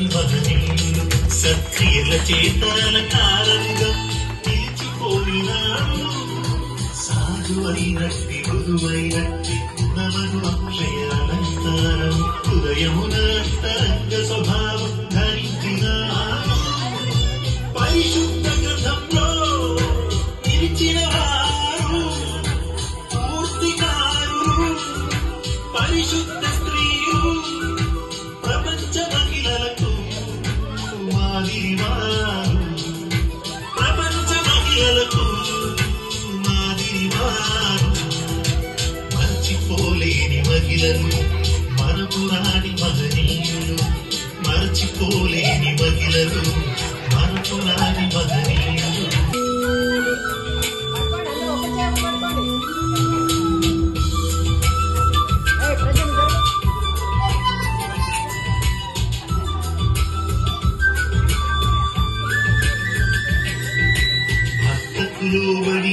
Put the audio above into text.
మహనీయులు సత్క్రియల చేతాల కాలంగా నిలిచిపోయినారు. సాధువైనట్టి గురువైనట్టి గుణమను అక్షయ అలంకారం హృదయమున అంతరంగ స్వభావం ధరించినారు. పరిశుద్ధ గ్రంథంలో నిలిచిన వారు పూర్తికారులు, పరిశుద్ధ స్త్రీలు, ప్రపంచ మహిళలకు మాదిరివారు, ప్రపంచ మహిళలకు మాదిరివారు. మర్చిపోలేని మహిళలు మరపురాని మహనీయులు, మర్చిపోలేని మహిళలు మరపురాని మహనీయులు. భక్తకు లోబడి